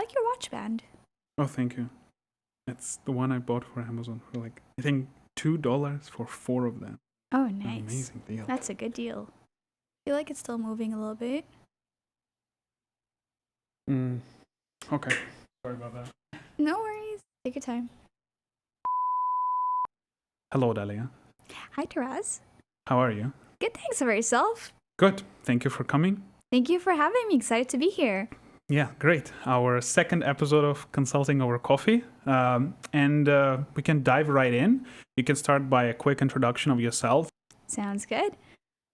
like your watch band. Oh, thank you. It's the one I bought for Amazon for like, I think $2 for 4 of them. Oh, nice. Amazing deal. That's a good deal. I feel like it's still moving a little bit. Okay. Sorry about that. No worries. Take your time. Hello, Dalia. Hi, Taraz. How are you? Good, thanks. How about yourself? Good. Thank you for coming. Thank you for having me. Excited to be here. Yeah, great. Our second episode of Consulting Over Coffee. And we can dive right in. You can start by a quick introduction of yourself. Sounds good.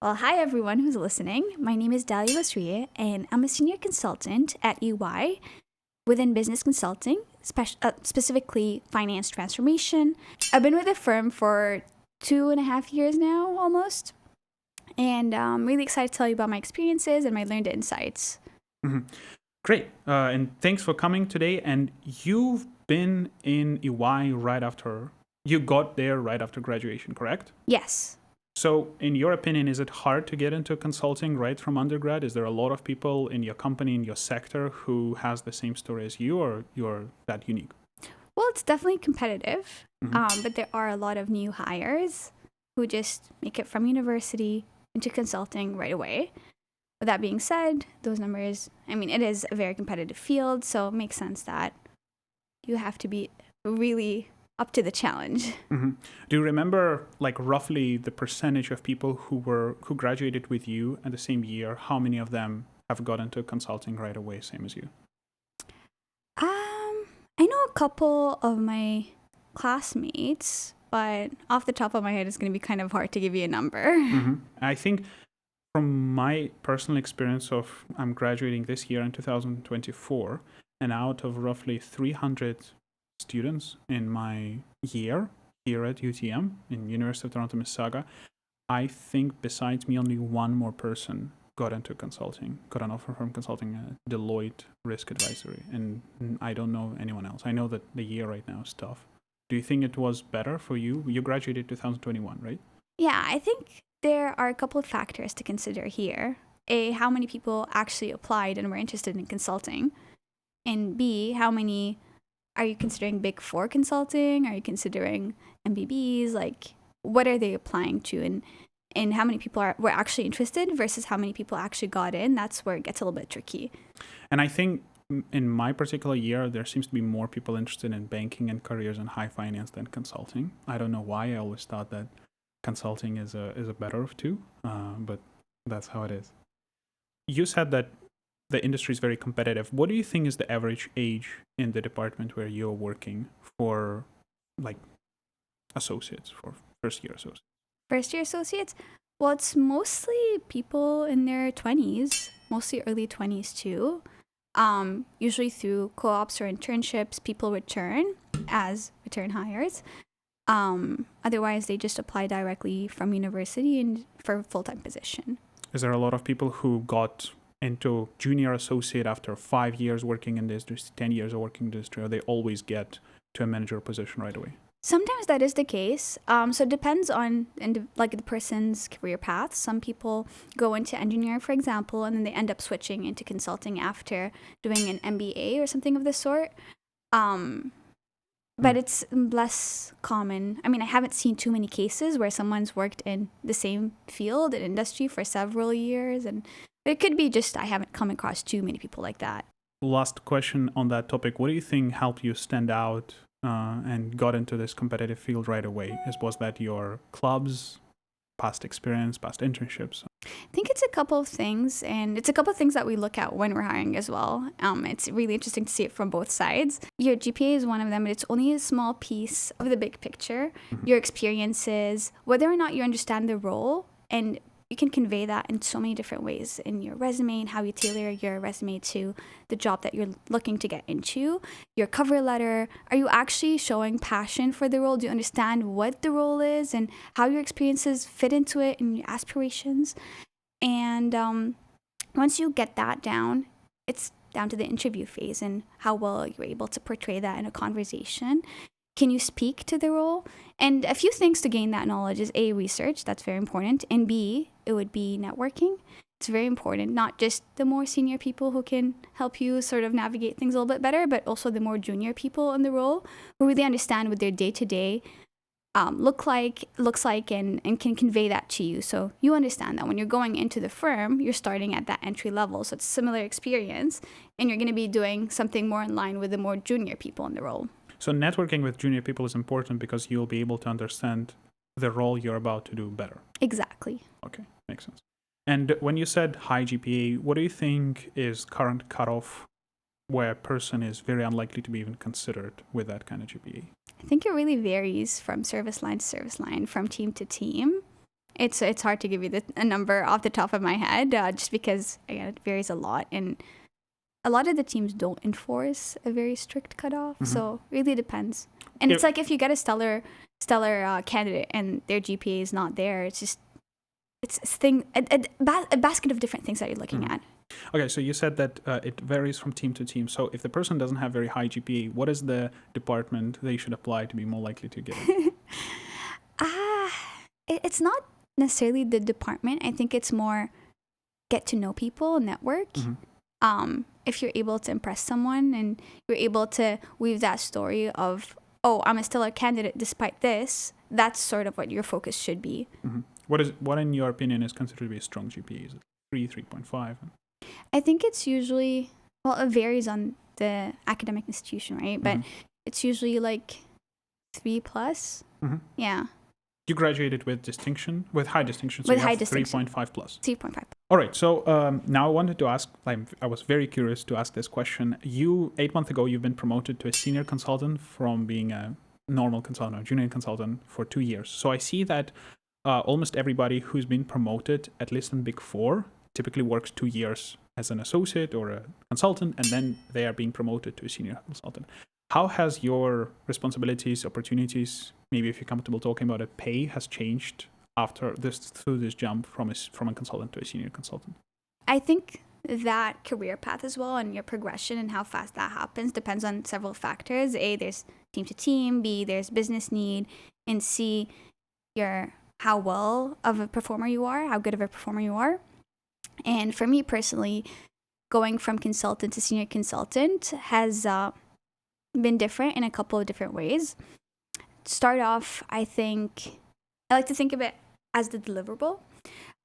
Well, hi, everyone who's listening. My name is Dalia Wasriye, and I'm a senior consultant at EY within business consulting, specifically finance transformation. I've been with the firm for 2.5 years now, almost. And I'm really excited to tell you about my experiences and my learned insights. Mm-hmm. Great. And thanks for coming today. And you've been in EY you got there right after graduation, correct? Yes. So in your opinion, is it hard to get into consulting right from undergrad? Is there a lot of people in your company, in your sector, who has the same story as you, or you're that unique? Well, it's definitely competitive, but there are a lot of new hires who just make it from university into consulting right away. With that being said, those numbers, it is a very competitive field, so it makes sense that you have to be really up to the challenge. Mm-hmm. Do you remember, like, roughly the percentage of people who graduated with you at the same year? How many of them have got into consulting right away, same as you? I know a couple of my classmates, but off the top of my head, it's going to be kind of hard to give you a number. Mm-hmm. I think from my personal experience I'm graduating this year in 2024, and out of roughly 300 students in my year here at UTM, in University of Toronto Mississauga, I think besides me, only one more person got into consulting, got an offer from consulting, Deloitte Risk Advisory, and I don't know anyone else. I know that the year right now is tough. Do you think it was better for you? You graduated 2021, right? Yeah, I think there are a couple of factors to consider here. A, how many people actually applied and were interested in consulting? And B, how many are you considering Big Four consulting? Are you considering MBBs? Like, what are they applying to? And how many people were actually interested versus how many people actually got in? That's where it gets a little bit tricky. And I think in my particular year, there seems to be more people interested in banking and careers in high finance than consulting. I don't know why. I always thought that consulting is a better of two, but that's how it is. You said that the industry is very competitive. What do you think is the average age in the department where you're working for, like, associates, for first-year associates? First-year associates? Well, it's mostly people in their 20s, mostly early 20s too. Usually through co-ops or internships, people return as return hires. Otherwise, they just apply directly from university and for a full-time position. Is there a lot of people who got into junior associate after 5 years working in the industry, 10 years of working in the industry, or they always get to a manager position right away? Sometimes that is the case. So it depends on the person's career path. Some people go into engineering, for example, and then they end up switching into consulting after doing an MBA or something of the sort. But it's less common. I haven't seen too many cases where someone's worked in the same field and industry for several years. And it could be just I haven't come across too many people like that. Last question on that topic. What do you think helped you stand out and got into this competitive field right away? Was that your clubs, past experience, past internships? I think it's a couple of things, and it's a couple of things that we look at when we're hiring as well. It's really interesting to see it from both sides. Your GPA is one of them, but it's only a small piece of the big picture. Mm-hmm. Your experiences, whether or not you understand the role, and you can convey that in so many different ways in your resume and how you tailor your resume to the job that you're looking to get into. Your cover letter, are you actually showing passion for the role? Do you understand what the role is and how your experiences fit into it and your aspirations? And once you get that down, it's down to the interview phase and how well you're able to portray that in a conversation. Can you speak to the role? And a few things to gain that knowledge is A, research, that's very important, and B, it would be networking. It's very important, not just the more senior people who can help you sort of navigate things a little bit better, but also the more junior people in the role who really understand what their day-to-day looks like and can convey that to you. So you understand that when you're going into the firm, you're starting at that entry level. So it's a similar experience, and you're going to be doing something more in line with the more junior people in the role. So networking with junior people is important because you'll be able to understand the role you're about to do better. Exactly. Okay, makes sense. And when you said high GPA, what do you think is current cutoff where a person is very unlikely to be even considered with that kind of GPA? I think it really varies from service line to service line, from team to team. It's hard to give you a number off the top of my head, just because, again, it varies a lot. And a lot of the teams don't enforce a very strict cutoff, so it really depends. And it's like if you get a stellar candidate and their GPA is not there, it's a basket of different things that you're looking at. Okay, so you said that it varies from team to team. So if the person doesn't have very high GPA, what is the department they should apply to be more likely to get it? It's not necessarily the department. I think it's more get to know people, network. If you're able to impress someone and you're able to weave that story of, oh, I'm a stellar candidate despite this, that's sort of what your focus should be. What in your opinion is considered to be a strong GPA? Is it 3.5? I think it's usually, well, it varies on the academic institution, right? But it's usually like 3+. Yeah. You graduated with distinction, with high distinction, so with you high have distinction. 3.5 plus. 3.5. All right, so now I wanted to ask, I was very curious to ask this question. 8 months ago, you've been promoted to a senior consultant from being a normal consultant or junior consultant for 2 years. So I see that almost everybody who's been promoted, at least in Big Four, typically works 2 years as an associate or a consultant, and then they are being promoted to a senior consultant. How has your responsibilities, opportunities, maybe if you're comfortable talking about it, pay has changed through this jump from a consultant to a senior consultant? I think that career path as well and your progression and how fast that happens depends on several factors. A, there's team to team. B, there's business need. And C, how well of a performer you are, how good of a performer you are. And for me personally, going from consultant to senior consultant has been different in a couple of different ways. Start off, I like to think of it as the deliverable.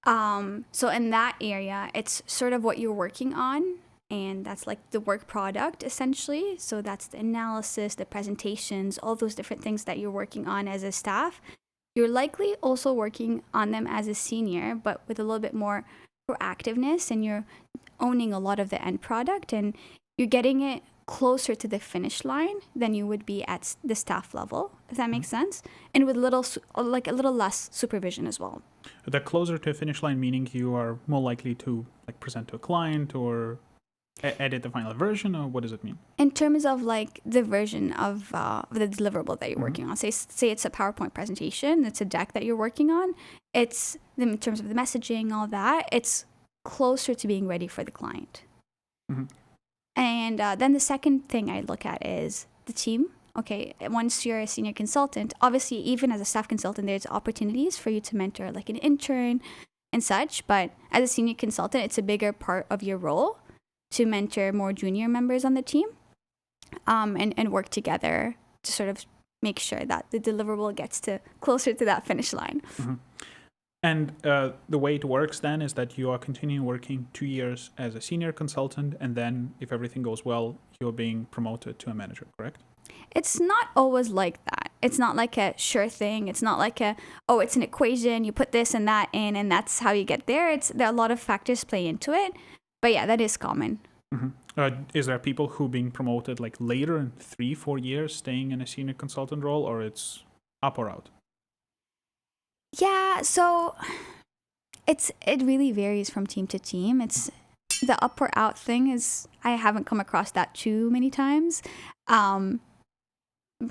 So in that area, it's sort of what you're working on, and that's like the work product essentially. So that's the analysis, the presentations, all those different things that you're working on as a staff. You're likely also working on them as a senior, but with a little bit more proactiveness, and you're owning a lot of the end product, and you're getting it closer to the finish line than you would be at the staff level, if that makes sense, and with a little less supervision as well. The closer to a finish line, meaning you are more likely to present to a client or edit the final version, or what does it mean? In terms of the version of the deliverable that you're working on, say it's a PowerPoint presentation, it's a deck that you're working on, it's in terms of the messaging, all that, it's closer to being ready for the client. And then the second thing I look at is the team. Okay, once you're a senior consultant, obviously even as a staff consultant, there's opportunities for you to mentor like an intern and such. But as a senior consultant, it's a bigger part of your role to mentor more junior members on the team, and work together to sort of make sure that the deliverable gets closer to that finish line. And the way it works then is that you are continuing working 2 years as a senior consultant, and then if everything goes well, you're being promoted to a manager, correct? It's not always like that. It's not like a sure thing. It's not like it's an equation, you put this and that in, and that's how you get there. There are a lot of factors play into it. But yeah, that is common. Is there people who being promoted later in 3-4 years staying in a senior consultant role, or it's up or out? Yeah, so it really varies from team to team. It's the up or out thing I haven't come across that too many times. But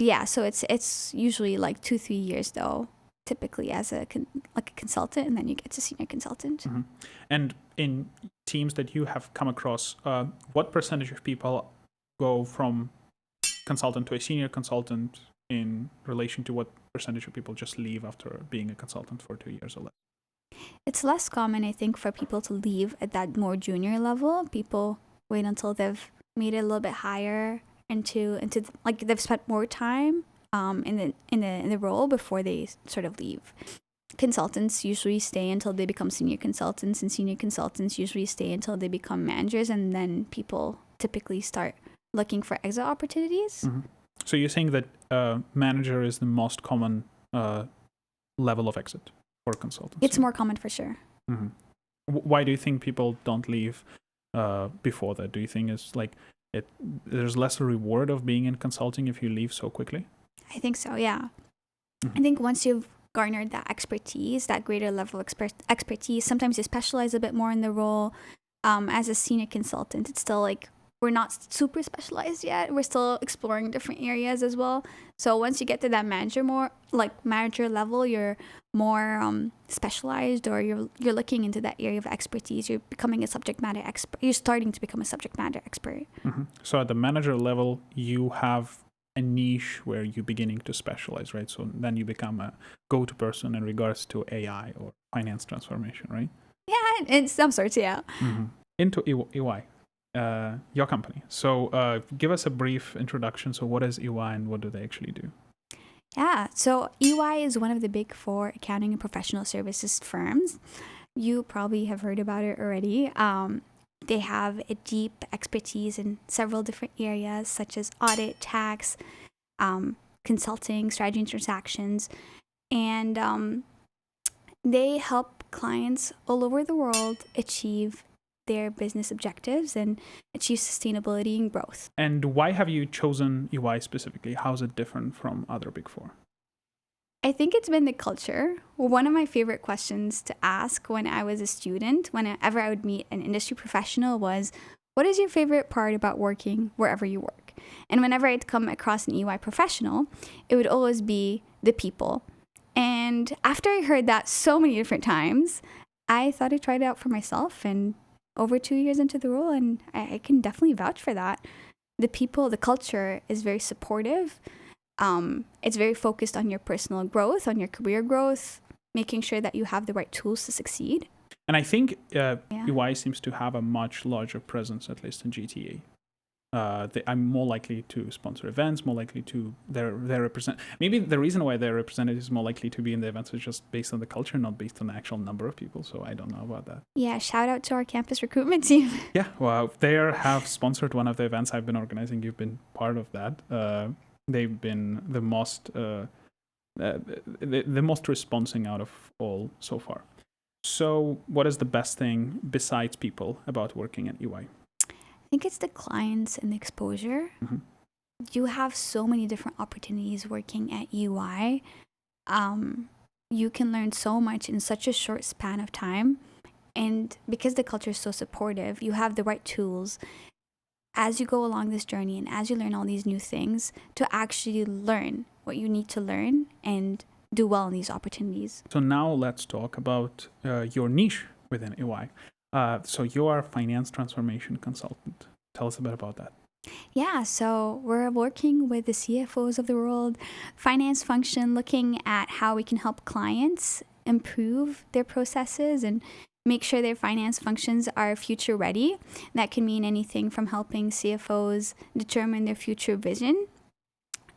yeah, so it's usually 2-3 years though, typically as a consultant, and then you get to senior consultant. And in teams that you have come across, what percentage of people go from consultant to a senior consultant in relation to what percentage of people just leave after being a consultant for 2 years or less? It's less common, I think, for people to leave at that more junior level. People wait until they've made it a little bit higher like they've spent more time in the role before they sort of leave. Consultants usually stay until they become senior consultants, and senior consultants usually stay until they become managers, and then people typically start looking for exit opportunities. Mm-hmm. So you're saying that manager is the most common level of exit for consultants? It's more common for sure. Mm-hmm. Why do you think people don't leave before that? Do you think it's like there's less reward of being in consulting if you leave so quickly? I think so, yeah. Mm-hmm. I think once you've garnered that expertise, that greater level of expertise, sometimes you specialize a bit more in the role. As a senior consultant, it's still like we're not super specialized yet. We're still exploring different areas as well. So once you get to that manager level, you're more specialized, or you're looking into that area of expertise. You're becoming a subject matter expert. You're starting to become a subject matter expert. Mm-hmm. So at the manager level, you have a niche where you're beginning to specialize, right? So then you become a go-to person in regards to AI or finance transformation, right? Yeah, in some sorts, yeah. Mm-hmm. Into EY, your company. So give us a brief introduction. So what is EY and what do they actually do? Yeah, so EY is one of the big four accounting and professional services firms. You probably have heard about it already. They have a deep expertise in several different areas, such as audit, tax, consulting, strategy and transactions. And they help clients all over the world achieve their business objectives and achieve sustainability and growth. And why have you chosen EY specifically? How is it different from other big four? I think it's been the culture. One of my favorite questions to ask when I was a student, whenever I would meet an industry professional, was, what is your favorite part about working wherever you work? And whenever I'd come across an EY professional, it would always be the people. And after I heard that so many different times, I thought I'd try it out for myself. And over 2 years into the role, and I can definitely vouch for that. The people, the culture is very supportive. It's very focused on your personal growth, on your career growth, making sure that you have the right tools to succeed. And I think EY seems to have a much larger presence, at least in GTA. I'm more likely to sponsor events, more likely to they're represent. Maybe the reason why they're represented is more likely to be in the events is just based on the culture, not based on the actual number of people. So I don't know about that. Yeah, shout out to our campus recruitment team. Yeah, well, they have sponsored one of the events I've been organizing. You've been part of that. They've been the most responding out of all so far. So what is the best thing besides people about working at EY? I think it's the clients and the exposure. Mm-hmm. You have so many different opportunities working at EY. You can learn so much in such a short span of time. And because the culture is so supportive, you have the right tools as you go along this journey and as you learn all these new things to actually learn what you need to learn and do well in these opportunities. So now let's talk about your niche within EY. So you are a finance transformation consultant. Tell us a bit about that. Yeah, so we're working with the CFOs of the world, finance function, looking at how we can help clients improve their processes and make sure their finance functions are future ready. That can mean anything from helping CFOs determine their future vision,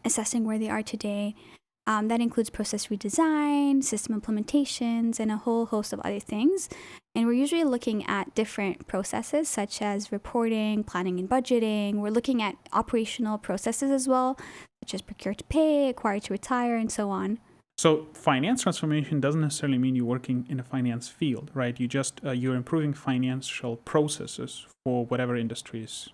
assessing where they are today. That includes process redesign, system implementations, and a whole host of other things. And we're usually looking at different processes such as reporting, planning and budgeting. We're looking at operational processes as well, such as procure to pay, acquire to retire, and so on. So finance transformation doesn't necessarily mean you're working in a finance field, right? You're improving financial processes for whatever industries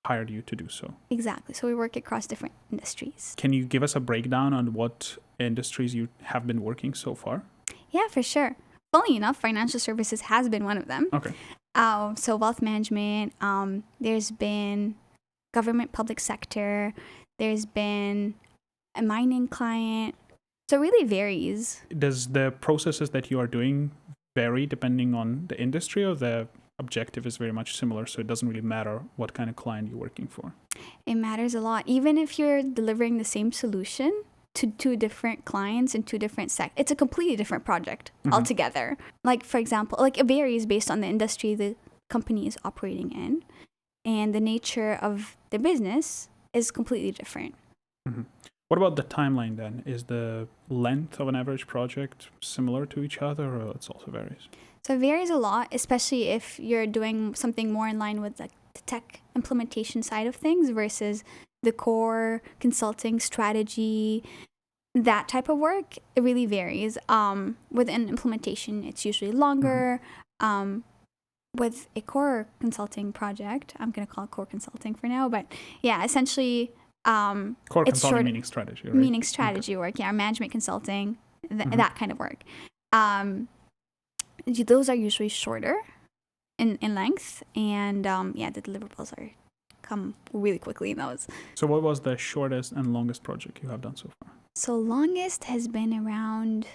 hired you to do so. Exactly. So we work across different industries. Can you give us a breakdown on what industries you have been working so far? Yeah, for sure. Funnily enough, financial services has been one of them. Okay. So wealth management, there's been government public sector, there's been a mining client. So it really varies. Does the processes that you are doing vary depending on the industry, or the objective is very much similar, so it doesn't really matter what kind of client you're working for? It matters a lot. Even if you're delivering the same solution, to two different clients and two different it's a completely different project altogether. Like, for example, like it varies based on the industry the company is operating in, and the nature of the business is completely different. What about the timeline then? Is the length of an average project similar to each other, or it also varies? So it varies a lot, especially if you're doing something more in line with like the tech implementation side of things versus the core consulting strategy, that type of work. It really varies. With an implementation, it's usually longer. With a core consulting project, I'm going to call it core consulting for now, but yeah, essentially core consulting meaning strategy, right? Meaning strategy work, yeah, management consulting, that kind of work. Those are usually shorter in length, and the deliverables come really quickly in those. So what was the shortest and longest project you have done so far? So longest has been around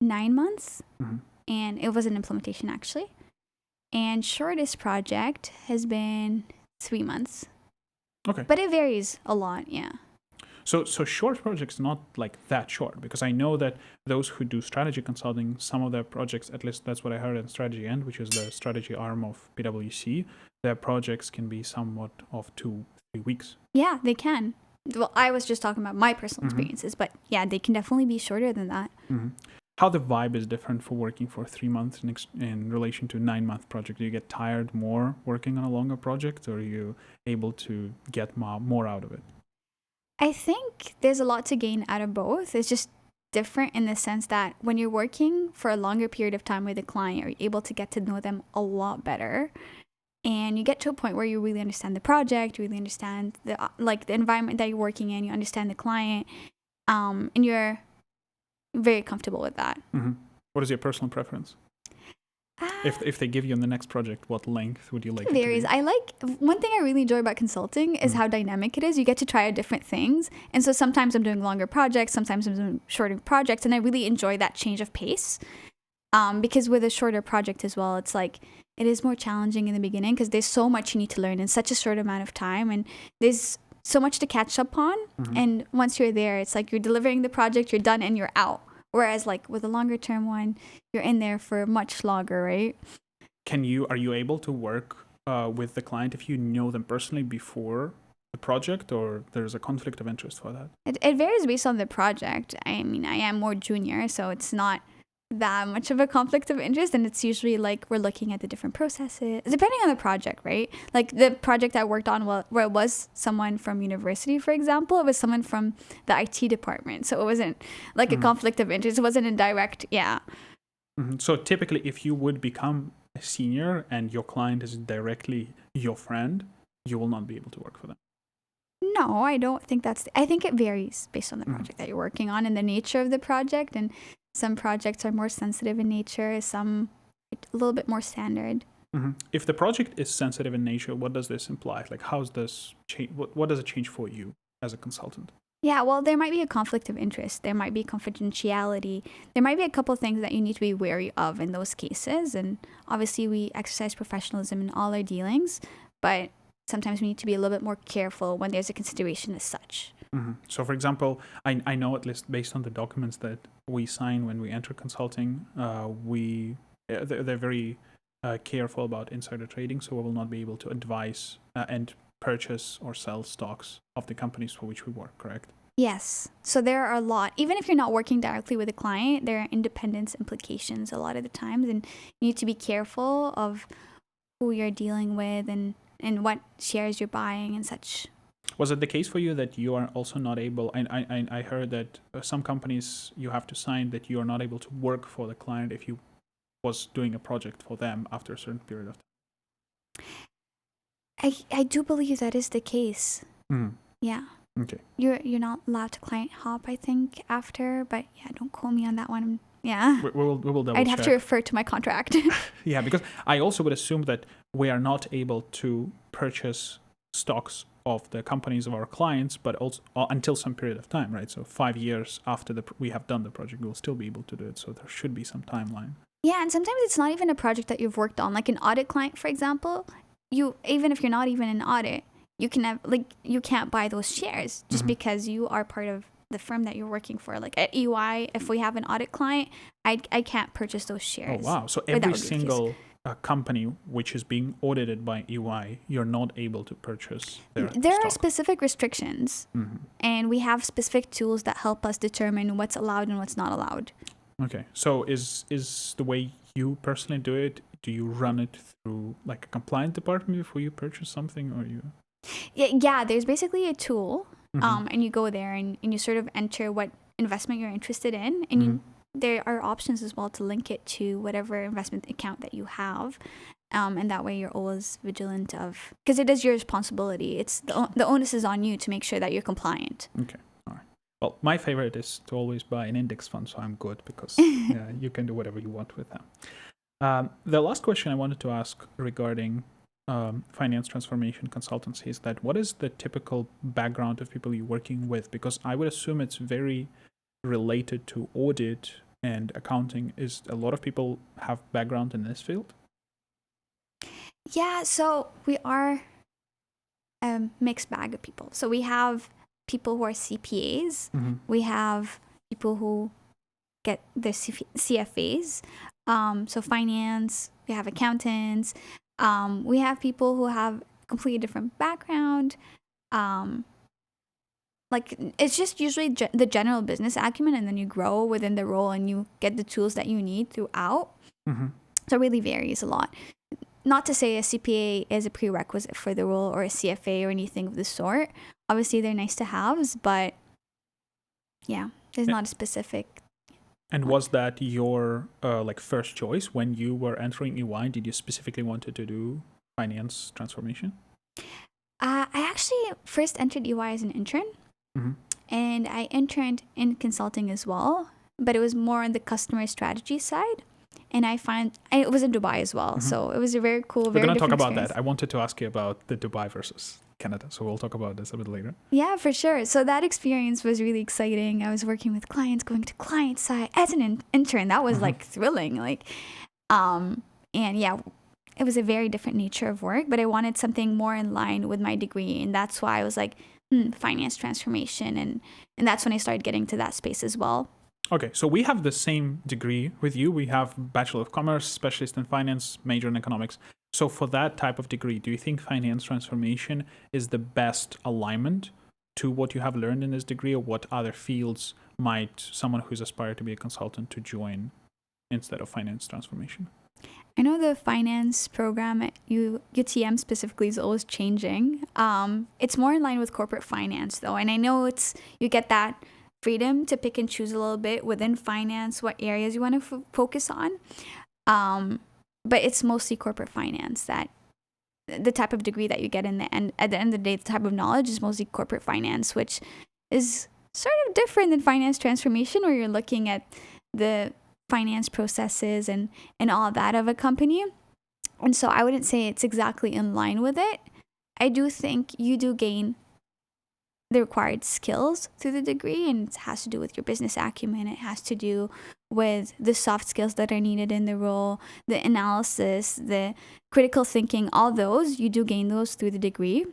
9 months, and it was an implementation actually. And shortest project has been 3 months. Okay. But it varies a lot, yeah. So short projects not like that short, because I know that those who do strategy consulting, some of their projects, at least that's what I heard in Strategy End, which is the strategy arm of PwC, their projects can be somewhat of 2-3 weeks. Yeah, they can. Well, I was just talking about my personal experiences, but yeah, they can definitely be shorter than that. How the vibe is different for working for 3 months in relation to 9-month project? Do you get tired more working on a longer project, or are you able to get more out of it? I think there's a lot to gain out of both. It's just different in the sense that when you're working for a longer period of time with a client, you're able to get to know them a lot better. And you get to a point where you really understand the project, you really understand the environment that you're working in, you understand the client, and you're very comfortable with that. What is your personal preference? If they give you in the next project, what length would you like? It varies. One thing I really enjoy about consulting is how dynamic it is. You get to try out different things. And so sometimes I'm doing longer projects, sometimes I'm doing shorter projects, and I really enjoy that change of pace. Because with a shorter project as well, it's like it is more challenging in the beginning because there's so much you need to learn in such a short amount of time, and there's so much to catch up on. And once you're there, it's like you're delivering the project, you're done, and you're out. Whereas like with a longer term one, you're in there for much longer, right? Are you able to work with the client if you know them personally before the project, or there's a conflict of interest for that? It varies based on the project. I mean, I am more junior, so it's not that much of a conflict of interest, and it's usually like we're looking at the different processes depending on the project, right? Like the project I worked on where it was someone from university, for example, it was someone from the IT department, so it wasn't like a conflict of interest. It wasn't a direct So typically if you would become a senior and your client is directly your friend, you will not be able to work for them. No, I don't think I think it varies based on the project that you're working on and the nature of the project, and some projects are more sensitive in nature, some a little bit more standard. If the project is sensitive in nature, what does this imply? Like, how's this change? What does it change for you as a consultant? Yeah, well, there might be a conflict of interest. There might be confidentiality. There might be a couple of things that you need to be wary of in those cases. And obviously, we exercise professionalism in all our dealings, but sometimes we need to be a little bit more careful when there's a consideration as such. So, for example, I know, at least based on the documents that we sign when we enter consulting, they're very careful about insider trading, so we will not be able to advise and purchase or sell stocks of the companies for which we work, correct? Yes. So there are a lot, even if you're not working directly with a client, there are independence implications a lot of the times, and you need to be careful of who you're dealing with and what shares you're buying and such. Was it the case for you that you are also not able, I heard that some companies you have to sign that you are not able to work for the client if you was doing a project for them after a certain period of time? I do believe that is the case. Yeah. Okay. You're not allowed to client hop, I think, after, but yeah, don't quote me on that one. Yeah. We will double check. I'd have to refer to my contract. Yeah, because I also would assume that we are not able to purchase stocks of the companies of our clients, but also until some period of time, right? So 5 years after we have done the project, we'll still be able to do it. So there should be some timeline. Yeah, and sometimes it's not even a project that you've worked on. Like an audit client, for example, even if you're not even in audit, you can have you can't buy those shares just because you are part of the firm that you're working for. Like at EY, if we have an audit client, I can't purchase those shares. Oh, wow. So every single company which is being audited by EY, you're not able to purchase their There stock. are specific restrictions, and we have specific tools that help us determine what's allowed and what's not allowed. Okay. So is the way you personally do it, do you run it through like a compliance department before you purchase something, or you? Yeah, there's basically a tool, and you go there and you sort of enter what investment you're interested in, and there are options as well to link it to whatever investment account that you have, and that way you're always vigilant of, because it is your responsibility. It's the onus is on you to make sure that you're compliant. Okay. All right. Well, my favorite is to always buy an index fund, so I'm good because you can do whatever you want with them. The last question I wanted to ask regarding finance transformation consultancy is that what is the typical background of people you're working with? Because I would assume it's very related to audit and accounting. Is a lot of people have background in this field? Yeah, so we are a mixed bag of people. So we have people who are CPAs. We have people who get their CFAs. So finance, we have accountants. We have people who have completely different background. Like it's just usually the general business acumen, and then you grow within the role and you get the tools that you need throughout. So it really varies a lot. Not to say a CPA is a prerequisite for the role or a CFA or anything of the sort. Obviously, they're nice to haves, but yeah, there's not a specific. And was that your like first choice when you were entering EY? Did you specifically wanted to do finance transformation? I actually first entered EY as an intern, and I interned in consulting as well, but it was more on the customer strategy side. And it was in Dubai as well, so it was a very cool, very different experience. We're going to talk about that. I wanted to ask you about the Dubai versus Canada, so we'll talk about this a bit later. Yeah, for sure. So that experience was really exciting. I was working with clients, going to client side as an intern. That was like thrilling. And yeah, it was a very different nature of work, but I wanted something more in line with my degree, and that's why I was like, finance transformation, and that's when I started getting to that space as well. Okay, so we have the same degree with you. We have Bachelor of Commerce, Specialist in Finance, Major in Economics. So for that type of degree, do you think finance transformation is the best alignment to what you have learned in this degree, or what other fields might someone who's aspired to be a consultant to join instead of finance transformation? I know the finance program at UTM specifically is always changing. It's more in line with corporate finance though, and I know you get that freedom to pick and choose a little bit within finance what areas you want to focus on, but it's mostly corporate finance. That the type of degree that you get at the end of the day, the type of knowledge is mostly corporate finance, which is sort of different than finance transformation, where you're looking at the finance processes and all that of a company. And so I wouldn't say it's exactly in line with it. I do think you do gain the required skills through the degree, and it has to do with your business acumen. It has to do with the soft skills that are needed in the role, the analysis, the critical thinking, all those, you do gain those through the degree.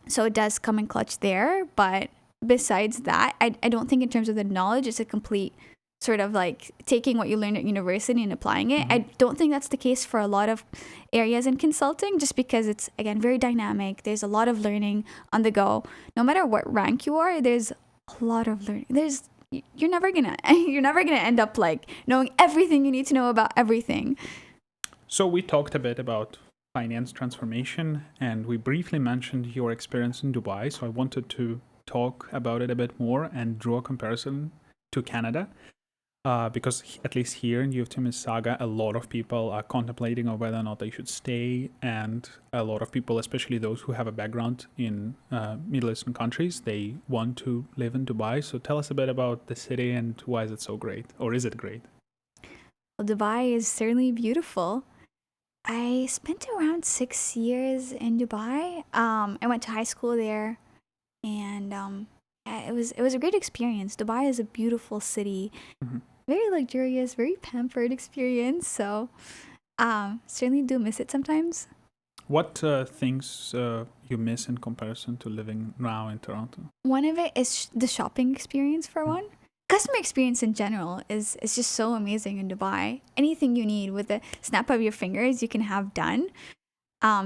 So it does come in clutch there. But besides that, I don't think in terms of the knowledge, it's a complete sort of like taking what you learned at university and applying it. I don't think that's the case for a lot of areas in consulting, just because it's, again, very dynamic. There's a lot of learning on the go. No matter what rank you are, there's a lot of learning. You're never gonna end up like knowing everything you need to know about everything. So we talked a bit about finance transformation, and we briefly mentioned your experience in Dubai. So I wanted to talk about it a bit more and draw a comparison to Canada. Because at least here in UTM Mississauga, a lot of people are contemplating on whether or not they should stay, and a lot of people, especially those who have a background in Middle Eastern countries, they want to live in Dubai. So tell us a bit about the city and why is it so great, or is it great? Well, Dubai is certainly beautiful. I spent around 6 years in Dubai. I went to high school there, and it was a great experience. Dubai is a beautiful city. Very luxurious, very pampered experience. So certainly do miss it sometimes. What things you miss in comparison to living now in Toronto? One of it is the shopping experience for Mm. one. Customer experience in general is just so amazing in Dubai. Anything you need with the snap of your fingers, you can have done.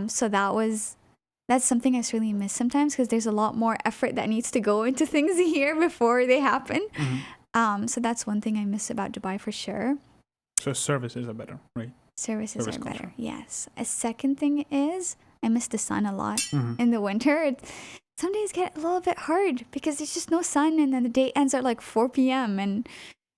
So that's something I really miss sometimes because there's a lot more effort that needs to go into things here before they happen. Mm-hmm. So that's one thing I miss about Dubai for sure. So services are better, right? Services Service are culture. better. Yes. A second thing is I miss the sun a lot Mm-hmm. in the winter. Some days get a little bit hard because there's just no sun and then the day ends at like 4 p.m. And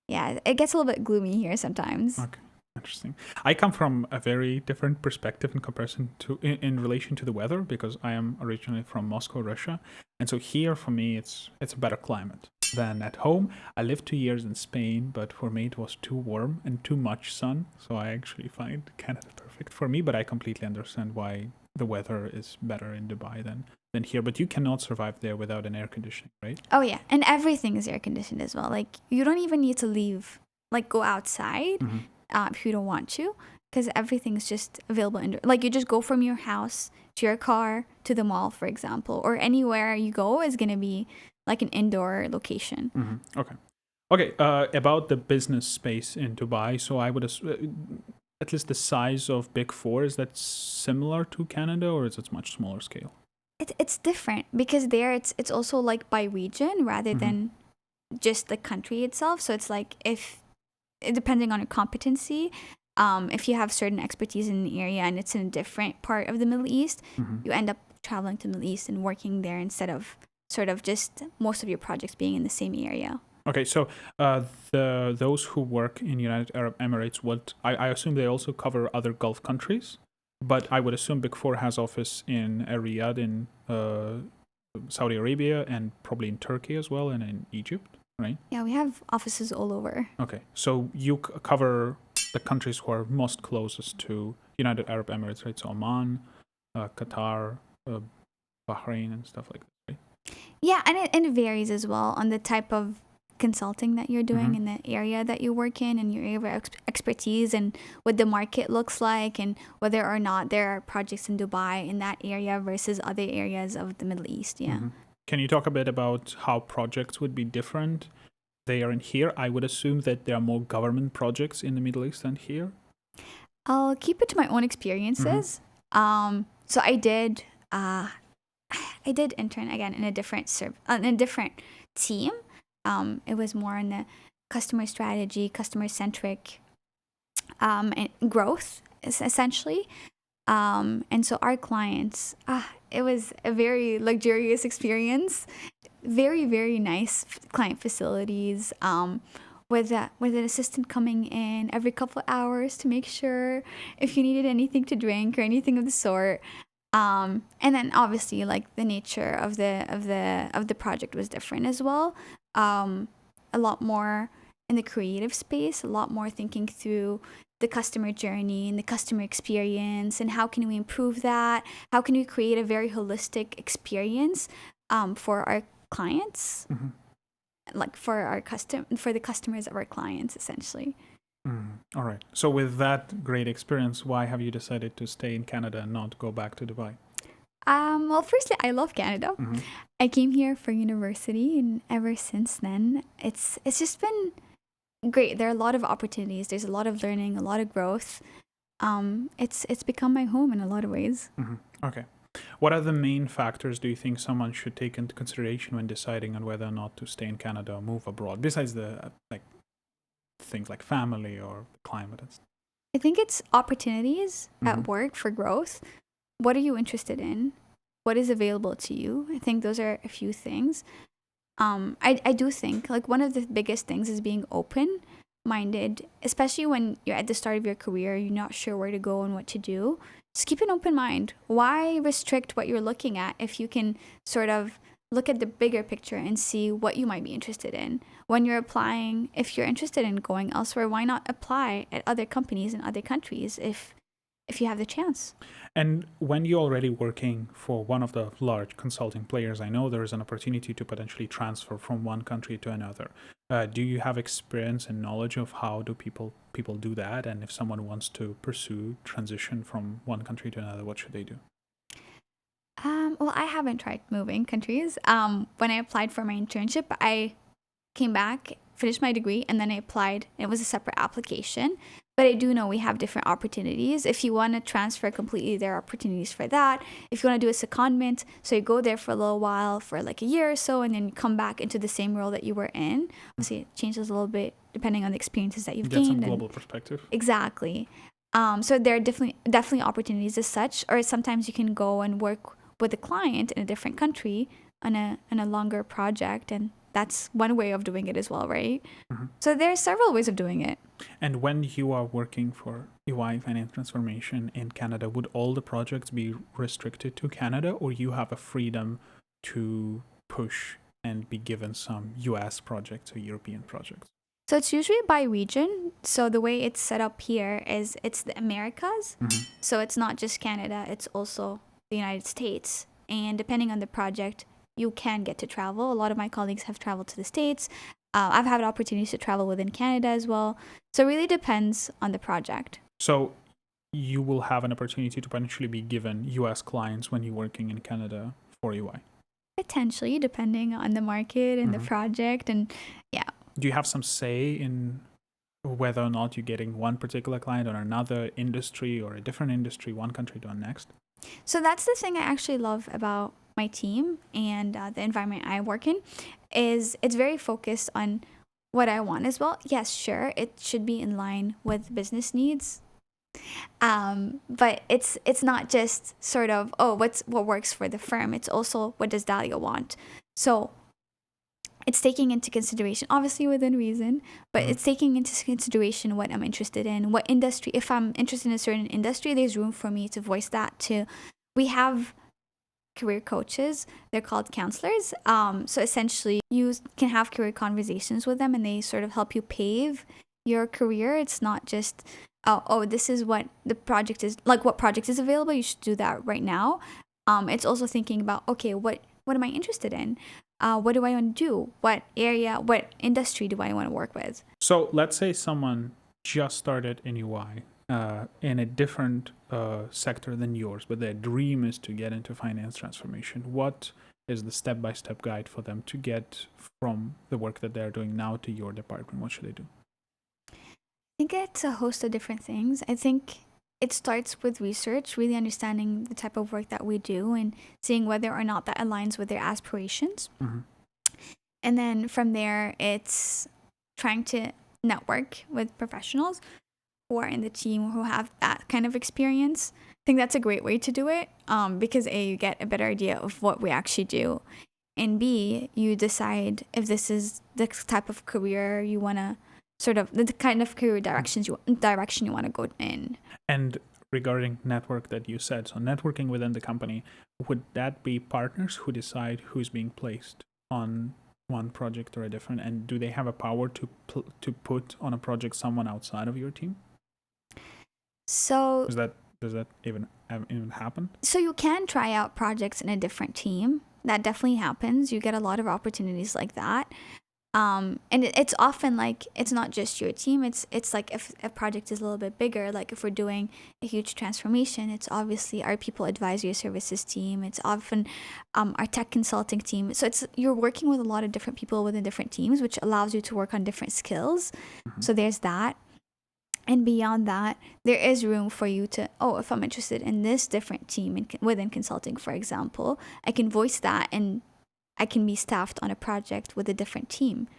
yeah, it gets a little bit gloomy here sometimes. Okay, interesting. I come from a very different perspective in comparison to in relation to the weather because I am originally from Moscow, Russia, and so here for me it's a better climate than at home. I lived 2 years in Spain, but for me it was too warm and too much sun, so I actually find Canada perfect for me. But I completely understand why the weather is better in Dubai than here. But you cannot survive there without an air conditioning, right? Oh yeah, and everything is air conditioned as well. Like you don't even need to leave, like go outside if you don't want to, because everything's just available indoor. Like you just go from your house to your car to the mall, for example, or anywhere you go is gonna be like an indoor location. Mm-hmm. Okay. About the business space in Dubai, so I would at least the size of Big Four, is that similar to Canada or is it much smaller scale? It's different because there it's also like by region rather than just the country itself. So it's like depending on your competency, if you have certain expertise in an area and it's in a different part of the Middle East, you end up traveling to the Middle East and working there instead of sort of just most of your projects being in the same area. Okay, so those who work in United Arab Emirates, I assume they also cover other Gulf countries, but I would assume Big Four has office in Riyadh in Saudi Arabia and probably in Turkey as well and in Egypt, right? Yeah, we have offices all over. Okay, so you cover the countries who are most closest to United Arab Emirates, right? So Oman, Qatar, Bahrain, and stuff like that, right? Yeah, and it varies as well on the type of consulting that you're doing in the area that you work in and your area of expertise and what the market looks like and whether or not there are projects in Dubai in that area versus other areas of the Middle East. Yeah. Can you talk a bit about how projects would be different there and here? I would assume that there are more government projects in the Middle East than here. I'll keep it to my own experiences. So I did intern again in a different team. It was more on the customer strategy, customer centric, and growth essentially. And so our clients, it was a very luxurious experience. Very, very nice client facilities. With an assistant coming in every couple of hours to make sure if you needed anything to drink or anything of the sort. And then obviously like the nature of the project was different as well. A lot more in the creative space, a lot more thinking through the customer journey and the customer experience and how can we improve that? How can we create a very holistic experience for our clients? Like for the customers of our clients essentially. All right. So with that great experience, why have you decided to stay in Canada and not go back to Dubai? Well, firstly, I love Canada. I came here for university, and ever since then, it's just been great. There are a lot of opportunities. There's a lot of learning, a lot of growth. It's become my home in a lot of ways. Okay. What are the main factors do you think someone should take into consideration when deciding on whether or not to stay in Canada or move abroad, besides the things like family or climate and stuff? I think it's opportunities at work for growth. What are you interested in? What is available to you? I think those are a few things. I do think like one of the biggest things is being open-minded, especially when you're at the start of your career, you're not sure where to go and what to do. Just keep an open mind. Why restrict what you're looking at if you can sort of look at the bigger picture and see what you might be interested in? When you're applying, if you're interested in going elsewhere, why not apply at other companies in other countries if you have the chance? And when you're already working for one of the large consulting players, I know there is an opportunity to potentially transfer from one country to another. Do you have experience and knowledge of how do people do that? And if someone wants to pursue transition from one country to another, what should they do? Well, I haven't tried moving countries. When I applied for my internship, I came back, finished my degree, and then I applied. It was a separate application. But I do know we have different opportunities. If you want to transfer completely, there are opportunities for that. If you want to do a secondment, so you go there for a little while, for like a year or so, and then you come back into the same role that you were in. Obviously, it changes a little bit depending on the experiences that you've Get some gained. global perspective. Exactly. So there are definitely opportunities as such, or sometimes you can go and work with a client in a different country on a longer project, and that's one way of doing it as well, right? Mm-hmm. So there are several ways of doing it. And when you are working for EY Finance Transformation in Canada, would all the projects be restricted to Canada, or you have a freedom to push and be given some US projects or European projects? So it's usually by region. So the way it's set up here is it's the Americas. Mm-hmm. So it's not just Canada, it's also the United States. And depending on the project, you can get to travel. A lot of my colleagues have traveled to the States. I've had opportunities to travel within Canada as well. So it really depends on the project. So you will have an opportunity to potentially be given US clients when you're working in Canada for EY? Potentially, depending on the market and Mm-hmm. the project. And yeah. Do you have some say in whether or not you're getting one particular client or another industry or a different industry, one country to the next? So that's the thing I actually love about my team and the environment I work in, is it's very focused on what I want as well. Yes, sure, it should be in line with business needs. But it's not just sort of, oh, what works for the firm. It's also, what does Dahlia want? So it's taking into consideration, obviously within reason, but it's taking into consideration what I'm interested in, what industry. If I'm interested in a certain industry, there's room for me to voice that too. We have career coaches. They're called counselors. So essentially, you can have career conversations with them, and they sort of help you pave your career. It's not just, oh, this is what the project is, like what project is available. You should do that right now. It's also thinking about, okay, what am I interested in? What do I want to do? What area, what industry do I want to work with? So let's say someone just started in UI in a different sector than yours, but their dream is to get into finance transformation. What is the step-by-step guide for them to get from the work that they're doing now to your department? What should they do? I think it's a host of different things. I think it starts with research, really understanding the type of work that we do and seeing whether or not that aligns with their aspirations. Mm-hmm. And then from there, it's trying to network with professionals who are in the team who have that kind of experience. I think that's a great way to do it, because A, you get a better idea of what we actually do, and B, you decide if this is the type of career you want to, sort of the kind of career direction you want to go in. And regarding network that you said, so networking within the company, would that be partners who decide who's being placed on one project or a different, and do they have a power to put on a project someone outside of your team? So does that even happen? So you can try out projects in a different team. That definitely happens. You get a lot of opportunities like that. And it's often like, it's not just your team. It's like if a project is a little bit bigger, like if we're doing a huge transformation, it's obviously our people advisory services team. It's often our tech consulting team. So you're working with a lot of different people within different teams, which allows you to work on different skills. Mm-hmm. So there's that. And beyond that, there is room for you to, if I'm interested in this different team within consulting, for example, I can voice that and I can be staffed on a project with a different team.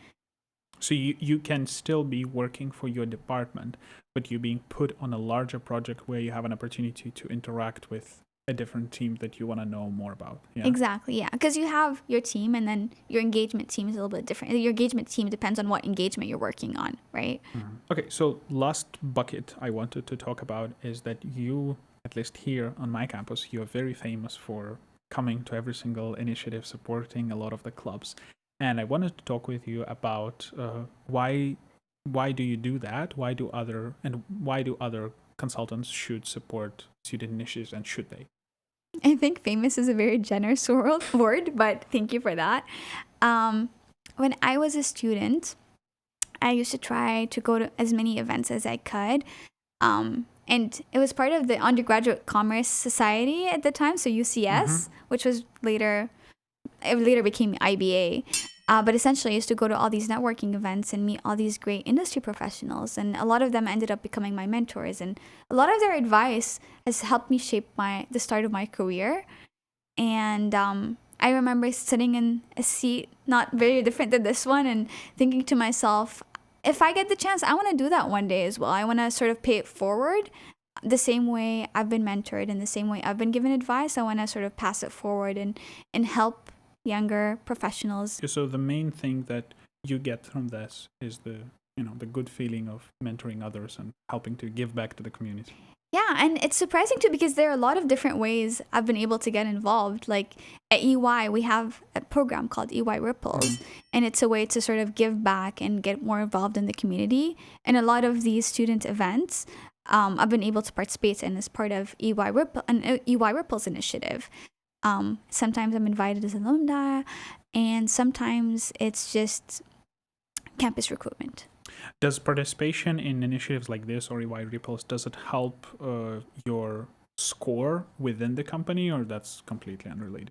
So you can still be working for your department, but you're being put on a larger project where you have an opportunity to interact with a different team that you want to know more about. Yeah? Exactly, yeah. Because you have your team, and then your engagement team is a little bit different. Your engagement team depends on what engagement you're working on, right? Mm-hmm. Okay, so last bucket I wanted to talk about is that you, at least here on my campus, you are very famous for coming to every single initiative, supporting a lot of the clubs. And I wanted to talk with you about why do you do that? Why do other consultants should support student initiatives, and should they? I think famous is a very generous word, but thank you for that. When I was a student, I used to try to go to as many events as I could. And it was part of the Undergraduate Commerce Society at the time, so UCS, which was later became IBA. But essentially, I used to go to all these networking events and meet all these great industry professionals. And a lot of them ended up becoming my mentors. And a lot of their advice has helped me shape the start of my career. And I remember sitting in a seat not very different than this one and thinking to myself, if I get the chance, I want to do that one day as well. I want to sort of pay it forward the same way I've been mentored and the same way I've been given advice. I want to sort of pass it forward and help younger professionals. So the main thing that you get from this is the good feeling of mentoring others and helping to give back to the community. Yeah, and it's surprising too because there are a lot of different ways I've been able to get involved. Like at EY, we have a program called EY Ripples, and it's a way to sort of give back and get more involved in the community. And a lot of these student events, I've been able to participate in as part of EY Ripples initiative. Sometimes I'm invited as an alumni, and sometimes it's just campus recruitment. Does participation in initiatives like this or EY Ripples, does it help your score within the company, or that's completely unrelated?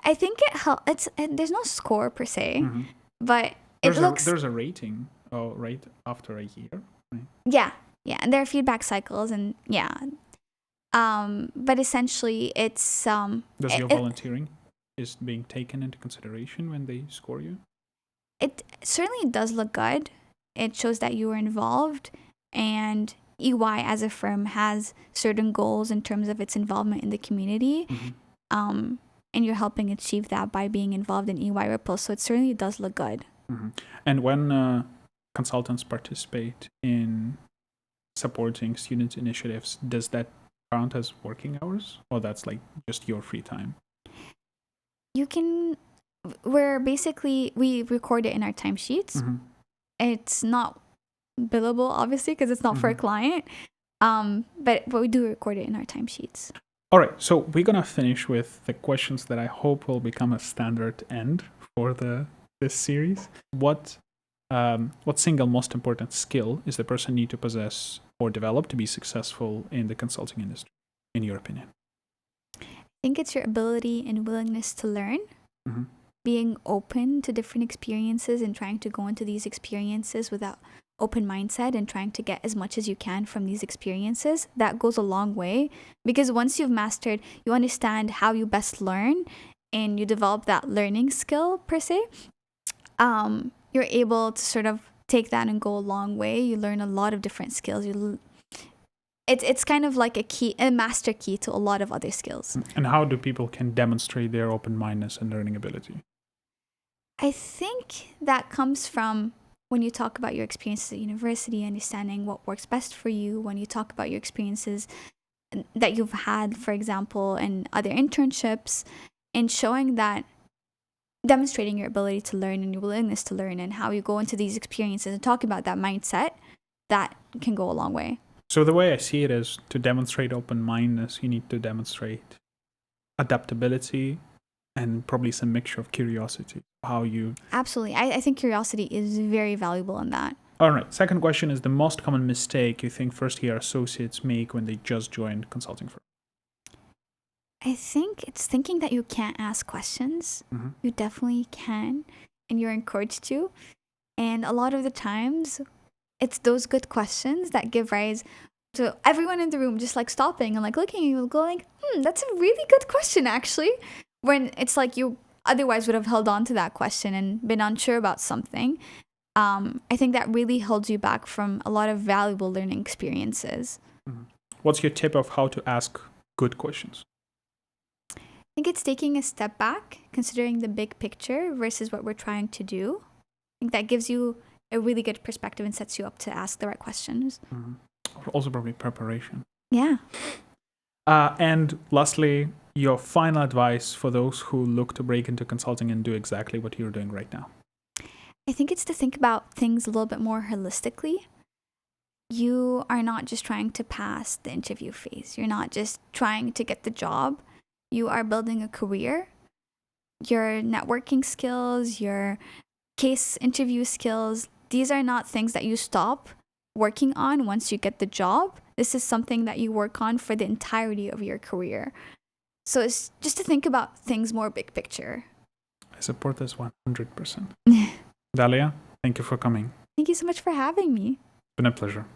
I think it helps. There's no score per se, but there's a rating right after a year. Right? Yeah, and there are feedback cycles, and but essentially it's Does your volunteering is being taken into consideration when they score you? It certainly does look good. It shows that you were involved, and EY as a firm has certain goals in terms of its involvement in the community. And you're helping achieve that by being involved in EY Ripples. So it certainly does look good. And when consultants participate in supporting student initiatives, does that count as working hours, or that's like just your free time? We record it in our timesheets. It's not billable, obviously, because it's not for a client. But we do record it in our timesheets. All right, so we're gonna finish with the questions that I hope will become a standard end for this series. What single most important skill is the person need to possess or develop to be successful in the consulting industry, in your opinion? I think it's your ability and willingness to learn. Being open to different experiences and trying to go into these experiences with that open mindset and trying to get as much as you can from these experiences, that goes a long way. Because once you've mastered, you understand how you best learn and you develop that learning skill per se, you're able to sort of take that and go a long way. You learn a lot of different skills. It's kind of like a master key to a lot of other skills. And how do people can demonstrate their open-mindedness and learning ability? I think that comes from when you talk about your experiences at university, understanding what works best for you, when you talk about your experiences that you've had, for example, in other internships, and showing that, demonstrating your ability to learn and your willingness to learn and how you go into these experiences and talk about that mindset, that can go a long way. So the way I see it is, to demonstrate open-mindedness, you need to demonstrate adaptability and probably some mixture of curiosity. Absolutely. I think curiosity is very valuable in that. All right. Second question is the most common mistake you think first-year associates make when they just joined consulting firm? I think it's thinking that you can't ask questions. You definitely can, and you're encouraged to. And a lot of the times, it's those good questions that give rise to everyone in the room just like stopping and like looking at you and going, that's a really good question, actually. When it's like you otherwise would have held on to that question and been unsure about something. I think that really holds you back from a lot of valuable learning experiences. What's your tip of how to ask good questions? I think it's taking a step back, considering the big picture versus what we're trying to do. I think that gives you a really good perspective and sets you up to ask the right questions. Also probably preparation. Yeah. And lastly, your final advice for those who look to break into consulting and do exactly what you're doing right now. I think it's to think about things a little bit more holistically. You are not just trying to pass the interview phase. You're not just trying to get the job. You are building a career. Your networking skills, your case interview skills, these are not things that you stop working on once you get the job. This is something that you work on for the entirety of your career. So it's just to think about things more big picture. I support this 100%. Dalia, thank you for coming. Thank you so much for having me. It's been a pleasure.